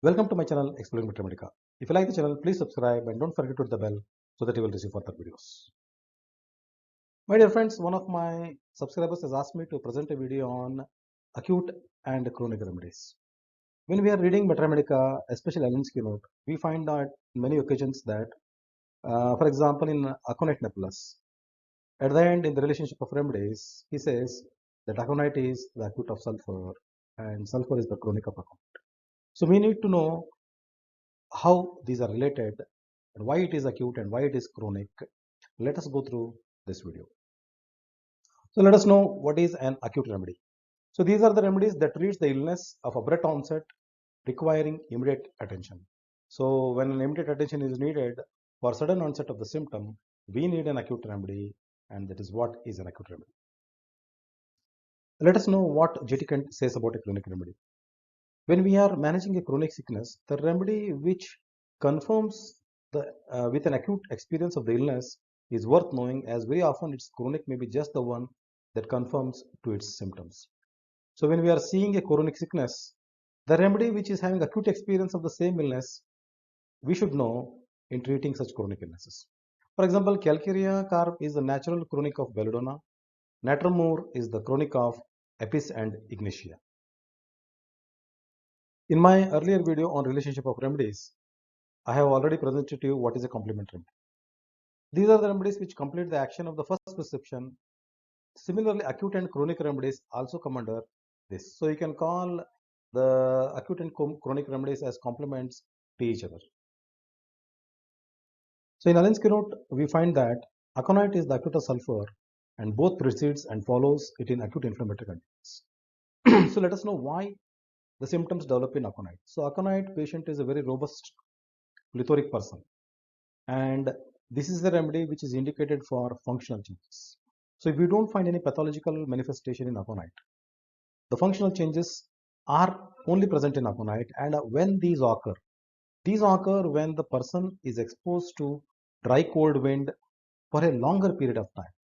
Welcome to my channel Exploring Mathematica. If you like the channel, please subscribe and don't forget to hit the bell so that you will receive further videos. My dear friends, one of my subscribers has asked me to present a video on acute and chronic remedies. When we are reading Mathematica, especially Allen's keynote, we find out many occasions that, for example, in Aconite Nepalus, at the end in the relationship of remedies, he says that aconite is the acute of sulfur and sulfur is the chronic of aconite. So we need to know how these are related and why it is acute and why it is chronic. Let us go through this video. So let us know what is an acute remedy. So these are the remedies that treats the illness of abrupt onset requiring immediate attention. So when an immediate attention is needed for sudden onset of the symptom, we need an acute remedy, and that is what is an acute remedy. Let us know what J.T. Kent says about a chronic remedy. When we are managing a chronic sickness, the remedy which confirms with an acute experience of the illness is worth knowing, as very often its chronic may be just the one that conforms to its symptoms. So when we are seeing a chronic sickness, the remedy which is having acute experience of the same illness, we should know in treating such chronic illnesses. For example, Calcarea carb is the natural chronic of belladonna. Natramur is the chronic of Apis and Ignatia. In my earlier video on relationship of remedies, I have already presented to you what is a complement remedy. These are the remedies which complete the action of the first prescription. Similarly, acute and chronic remedies also come under this. So you can call the acute and chronic remedies as complements to each other. So in Allen's keynote, we find that aconite is the acute of sulfur and both precedes and follows it in acute inflammatory conditions. So let us know why the symptoms develop in aconite. So aconite patient is a very robust plethoric person, and this is the remedy which is indicated for functional changes. So if we don't find any pathological manifestation in aconite, the functional changes are only present in aconite, and when these occur when the person is exposed to dry cold wind for a longer period of time.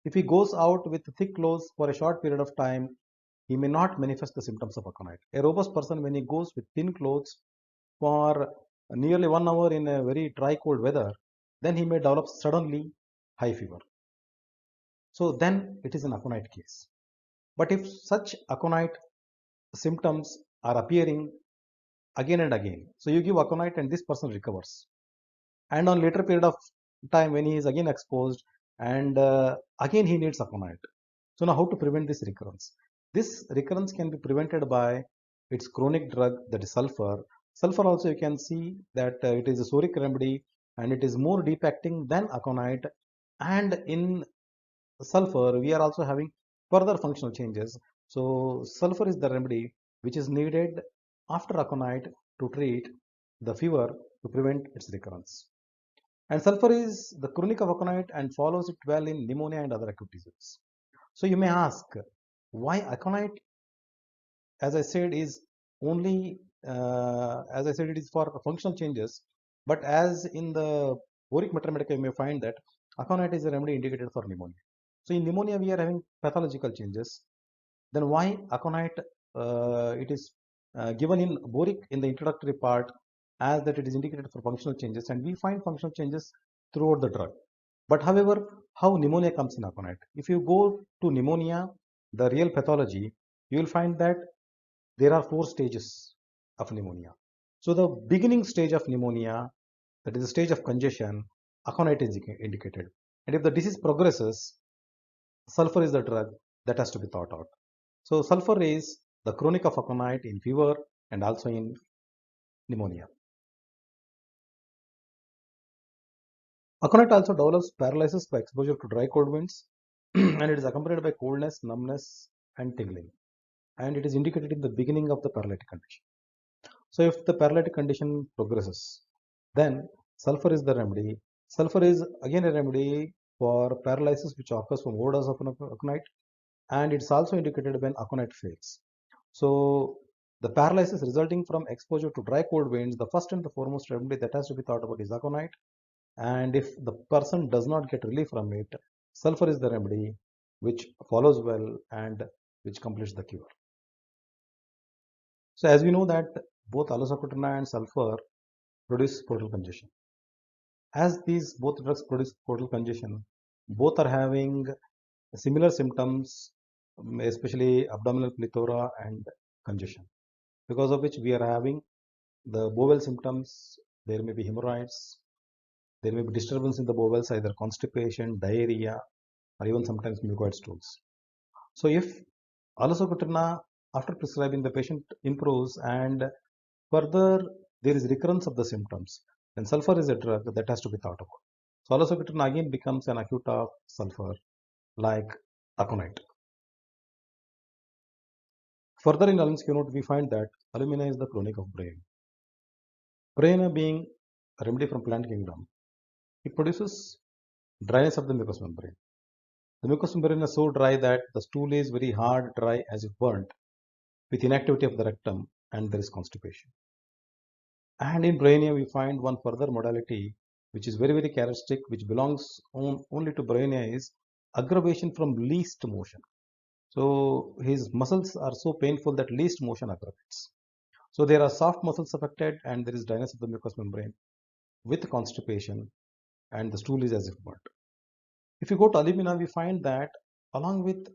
If he goes out with thick clothes for a short period of time, he may not manifest the symptoms of aconite. A robust person, when he goes with thin clothes for nearly 1 hour in a very dry cold weather, then he may develop suddenly high fever. So then it is an aconite case. But if such aconite symptoms are appearing again and again, so you give aconite and this person recovers, and on later period of time when he is again exposed and again he needs aconite. So now how to prevent this recurrence? This recurrence can be prevented by its chronic drug, that is sulfur. Sulfur also you can see that it is a soric remedy and it is more deep acting than aconite, and in sulfur we are also having further functional changes. So sulfur is the remedy which is needed after aconite to treat the fever to prevent its recurrence. And sulfur is the chronic of aconite and follows it well in pneumonia and other acute diseases. So you may ask, why aconite, as I said, is only, as I said, it is for functional changes. But as in the Boric Mathematica, you may find that aconite is a remedy indicated for pneumonia. So in pneumonia, we are having pathological changes. Then why aconite, it is given in Boric in the introductory part as that it is indicated for functional changes, and we find functional changes throughout the drug. But however, how pneumonia comes in aconite? If you go to pneumonia, the real pathology, you will find that there are 4 stages of pneumonia. So the beginning stage of pneumonia, that is the stage of congestion, aconite is indicated. And if the disease progresses, sulfur is the drug that has to be thought out. So sulfur is the chronic of aconite in fever and also in pneumonia. Aconite also develops paralysis by exposure to dry cold winds and it is accompanied by coldness, numbness and tingling, and it is indicated in the beginning of the paralytic condition. So if the paralytic condition progresses, then sulfur is the remedy. Sulfur is again a remedy for paralysis which occurs from overdose of aconite, and it's also indicated when aconite fails. So the paralysis resulting from exposure to dry cold winds, the first and the foremost remedy that has to be thought about is aconite. And if the person does not get relief from it, sulfur is the remedy which follows well and which completes the cure. So as we know that both alosacutina and sulfur produce portal congestion. As these both drugs produce portal congestion, both are having similar symptoms, especially abdominal plethora and congestion, because of which we are having the bowel symptoms. There may be hemorrhoids, there may be disturbance in the bowels, either constipation, diarrhea, or even sometimes mucoid stools. So if alosacutina, after prescribing, the patient improves and further there is recurrence of the symptoms, then sulfur is a drug that has to be thought about. So alosacutina again becomes an acute of sulfur like aconite. Further in Allen's keynote, we find that alumina is the chronic of Bryennia. Bryennia being a remedy from plant kingdom, it produces dryness of the mucous membrane. The mucous membrane is so dry that the stool is very hard, dry, as if burnt, with inactivity of the rectum, and there is constipation. And in Bryennia, we find one further modality which is very, very characteristic, which belongs only to Bryennia, is aggravation from least motion. So his muscles are so painful that least motion aggravates. So there are soft muscles affected, and there is dryness of the mucous membrane with constipation, and the stool is as if burnt. If you go to alumina, we find that along with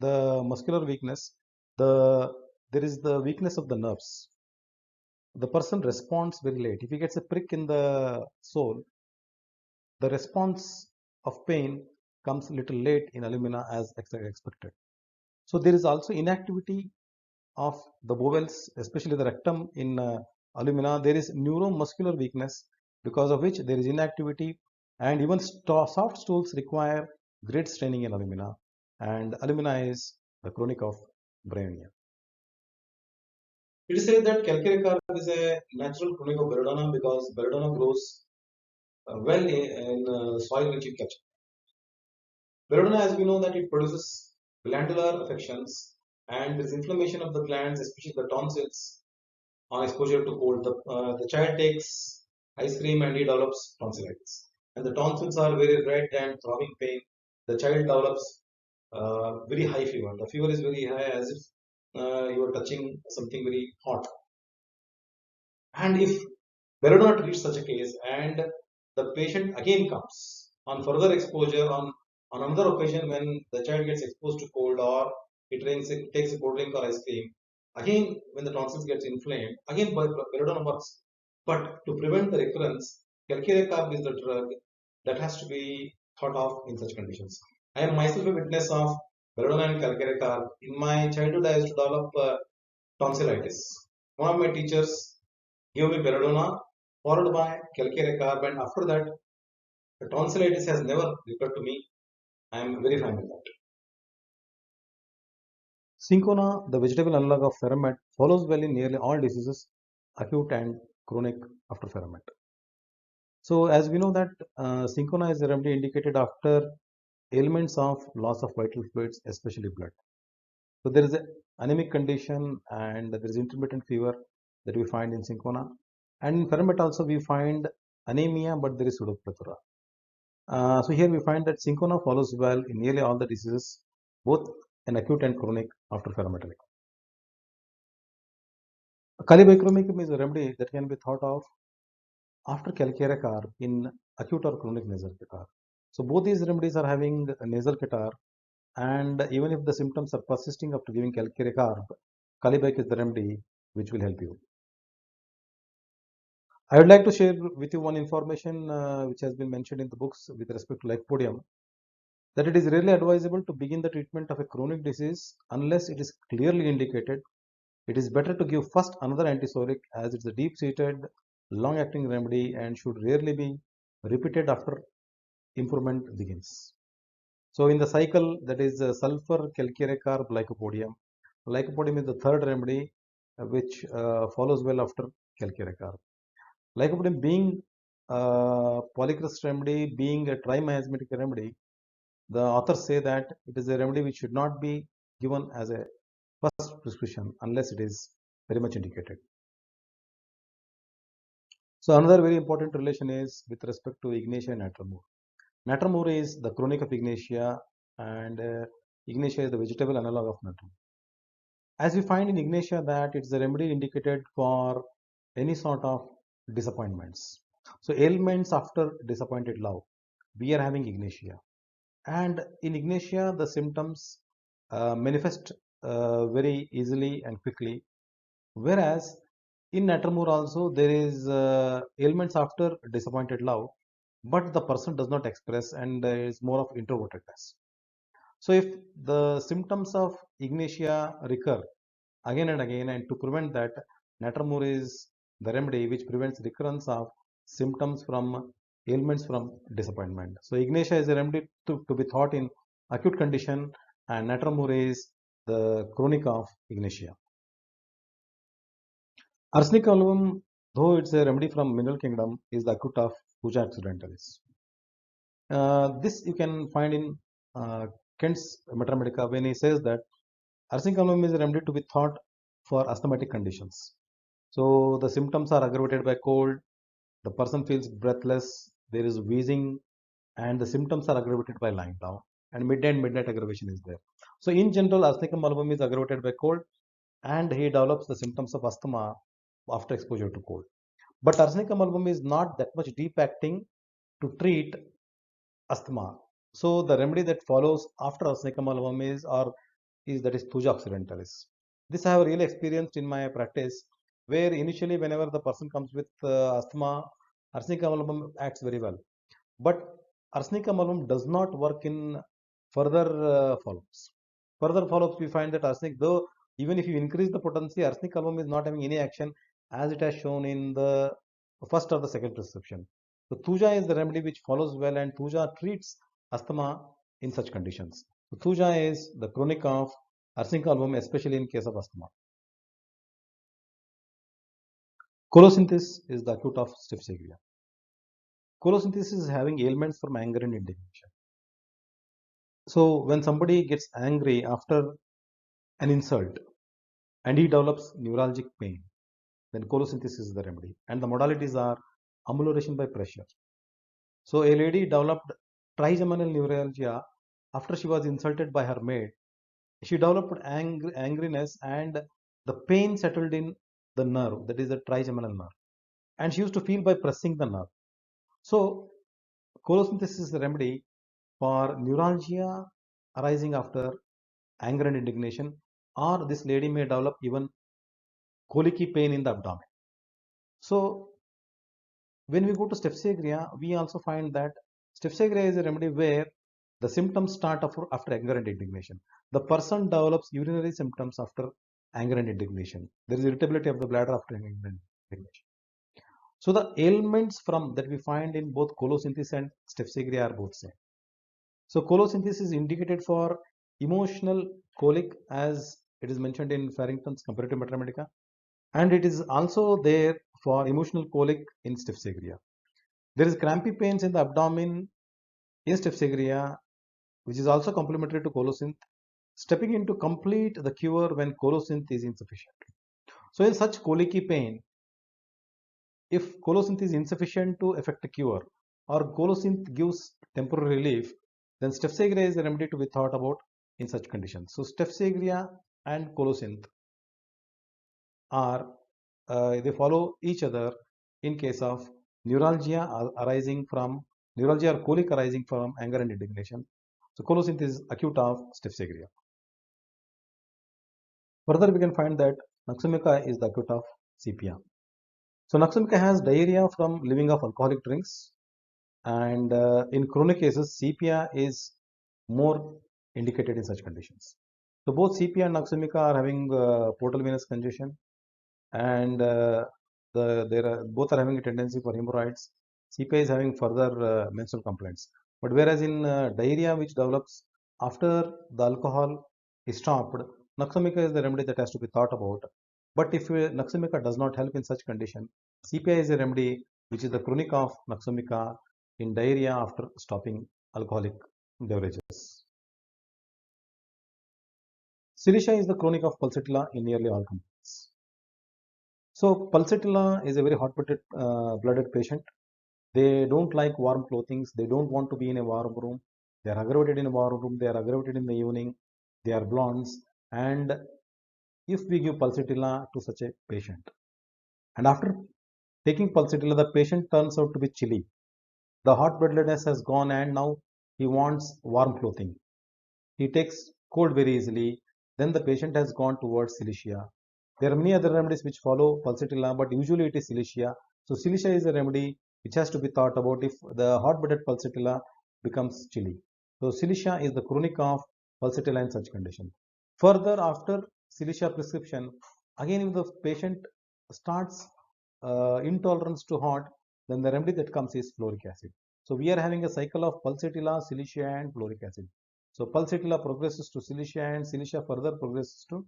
the muscular weakness, there is the weakness of the nerves. The person responds very late. If he gets a prick in the sole, the response of pain comes a little late in alumina as expected. So there is also inactivity of the bowels, especially the rectum in alumina. There is neuromuscular weakness, because of which there is inactivity, and even soft stools require great straining in alumina, and alumina is the chronic of Bryennia. It is said that calcareous carb is a natural chronic of belladonna because belladonna grows well in soil rich in calcium. Belladonna, as we know, that it produces glandular affections, and there is inflammation of the glands, especially the tonsils, on exposure to cold. The child takes ice cream and he develops tonsillitis. And the tonsils are very red and throbbing pain. The child develops very high fever. The fever is very high, as if you are touching something very hot. And if belladonna treats such a case and the patient again comes on further exposure on another occasion when the child gets exposed to cold, or it takes a cold drink or ice cream, again when the tonsils gets inflamed, again belladonna works. But to prevent the recurrence, calcareous carb is the drug that has to be thought of in such conditions. I am myself a witness of belladonna and calcareous carb. In my childhood, I used to develop tonsillitis. One of my teachers gave me belladonna followed by calcareous carb, and after that, the tonsillitis has never recurred to me. I am very fine with that. Cinchona, the vegetable analog of Ferromet, follows well in nearly all diseases, acute and chronic, after Ferromet. So, as we know that Cinchona is a remedy indicated after ailments of loss of vital fluids, especially blood. So, there is an anemic condition and there is intermittent fever that we find in Cinchona. And in Ferromet also we find anemia, but there is pseudoplethora. So here we find that Cinchona follows well in nearly all the diseases, both in acute and chronic, after Ferromet. Calibacromicum is a remedy that can be thought of after calcareous carb in acute or chronic nasal catarrh. So both these remedies are having nasal catarrh, and even if the symptoms are persisting after giving calcareous carb, Calibac is the remedy which will help you. I would like to share with you one information which has been mentioned in the books with respect to lycopodium, that it is rarely advisable to begin the treatment of a chronic disease unless it is clearly indicated. It is better to give first another antipsoric, as it's a deep-seated, long-acting remedy and should rarely be repeated after improvement begins. So in the cycle, that is sulfur, calcareous carb, lycopodium. Lycopodium is the third remedy which follows well after calcareous carb. Lycopodium being polycrust remedy, being a trimiasmatic remedy, the authors say that it is a remedy which should not be given as a first prescription unless it is very much indicated. So another very important relation is with respect to Ignatia and Natramur. Natramur is the chronic of Ignatia, and Ignatia is the vegetable analog of Natramur. As we find in Ignatia that it's a remedy indicated for any sort of disappointments. So ailments after disappointed love, we are having Ignatia. And in Ignatia, the symptoms manifest very easily and quickly. Whereas in Nattermore also there is ailments after disappointed love, but the person does not express and is more of introvertedness. So if the symptoms of Ignatia recur again and again, and to prevent that, Nattermore is the remedy which prevents recurrence of symptoms from ailments from disappointment. So Ignatia is a remedy to be thought in acute condition, and Nattermore is the chronic of Ignatia. Arsenic alum, though it's a remedy from mineral kingdom, is the acute of Puja accidentalis. This you can find in Kent's Mathematical when he says that arsenic alum is a remedy to be thought for asthmatic conditions. So the symptoms are aggravated by cold, the person feels breathless, there is wheezing, and the symptoms are aggravated by lying down, and midnight aggravation is there. So in general, arsenicum album is aggravated by cold, and he develops the symptoms of asthma after exposure to cold. But arsenicum album is not that much deep acting to treat asthma. So the remedy that follows after arsenicum album is that is Thuja occidentalis. This I have really experienced in my practice, where initially whenever the person comes with asthma, arsenicum album acts very well. But arsenicum album does not work in further follow-ups. Further follow-ups, we find that arsenic, though even if you increase the potency, arsenic album is not having any action as it has shown in the first or the second prescription. So Thuja is the remedy which follows well, and Thuja treats asthma in such conditions. So Thuja is the chronic of arsenic album, especially in case of asthma. Cholesynthesis is the acute of Stypsagia. Cholesynthesis is having ailments from anger and indignation. So when somebody gets angry after an insult and he develops neuralgic pain, then cholesynthesis is the remedy. And the modalities are amelioration by pressure. So a lady developed trigeminal neuralgia after she was insulted by her maid. She developed angriness, and the pain settled in the nerve, that is the trigeminal nerve. And she used to feel by pressing the nerve. So cholesynthesis is the remedy for neuralgia arising after anger and indignation, or this lady may develop even colicky pain in the abdomen. So when we go to Stypsagia, we also find that Stypsagia is a remedy where the symptoms start after anger and indignation. The person develops urinary symptoms after anger and indignation. There is irritability of the bladder after anger and indignation. So the ailments from that we find in both cholesynthesis and Stypsagia are both same. So cholesynthesis is indicated for emotional colic, as it is mentioned in Farrington's Comparative Mathematica, and it is also there for emotional colic in Stypsagia. There is crampy pains in the abdomen in Stypsagia, which is also complementary to colosynth, stepping in to complete the cure when colosynth is insufficient. So in such colicky pain, if colosynth is insufficient to effect a cure, or colosynth gives temporary relief, then Stypsagia is a remedy to be thought about in such conditions. So Stypsagia and colosynth are they follow each other in case of neuralgia or colic arising from anger and indignation. So colosynth is acute of Stypsagia. Further, we can find that Naxamica is the acute of sepia. So Naxamica has diarrhea from living of alcoholic drinks, and in chronic cases, sepia is more indicated in such conditions. So both sepia and Naxamica are having portal venous congestion, and both are having a tendency for hemorrhoids. sepia is having further menstrual complaints. But whereas in diarrhea, which develops after the alcohol is stopped, Naxamica is the remedy that has to be thought about. But if Naxamica does not help in such condition, sepia is a remedy which is the chronic of Naxamica in diarrhea after stopping alcoholic beverages. Cilicia is the chronic of pulsatilla in nearly all complaints. So pulsatilla is a very hot-blooded patient. They don't like warm clothing. They don't want to be in a warm room. They are aggravated in a warm room. They are aggravated in the evening. They are blondes. And if we give pulsatilla to such a patient. And after taking pulsatilla, the patient turns out to be chilly. The hot bloodedness has gone and now he wants warm clothing. He takes cold very easily. Then the patient has gone towards Cilicia. There are many other remedies which follow pulsatilla, but usually it is Cilicia. So Cilicia is a remedy which has to be thought about if the hot-blooded pulsatilla becomes chilly. So Cilicia is the chronic of pulsatilla in such condition. Further, after Cilicia prescription, again if the patient starts intolerance to hot, then the remedy that comes is fluoric acid. So we are having a cycle of pulsatilla, Cilicia and fluoric acid. So pulsatilla progresses to Cilicia and Cilicia further progresses to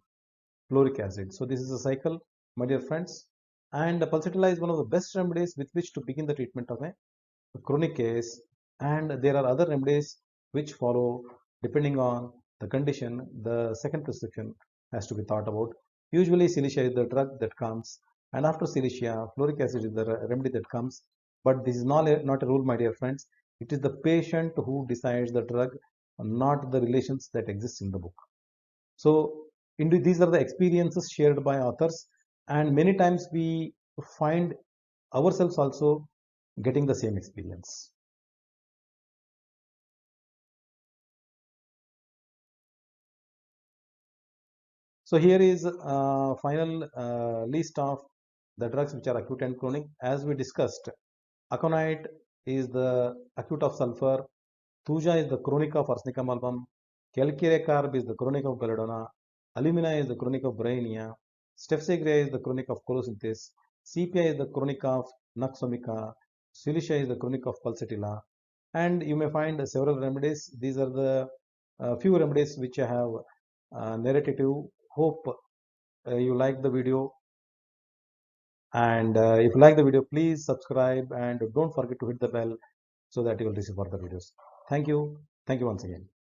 fluoric acid. So this is a cycle, my dear friends. And pulsatilla is one of the best remedies with which to begin the treatment of a chronic case. And there are other remedies which follow depending on the condition. The second prescription has to be thought about. Usually Cilicia is the drug that comes, and after Cilicia, fluoric acid is the remedy that comes. But this is not a rule, my dear friends. It is the patient who decides the drug, not the relations that exist in the book. So these are the experiences shared by authors, and many times we find ourselves also getting the same experience. So here is a final list of the drugs which are acute and chronic. As we discussed, aconite is the acute of sulfur, thuja is the chronic of arsenicum album, calcarea carb is the chronic of belladonna, alumina is the chronic of bryonia, stephsagria is the chronic of colocynthis, sepia is the chronic of nux vomica, silicia is the chronic of pulsatilla, and you may find several remedies. These are the few remedies which I have narrated to you. Hope you like the video, and if you like the video, please subscribe and don't forget to hit the bell so that you will receive further videos. Thank you once again.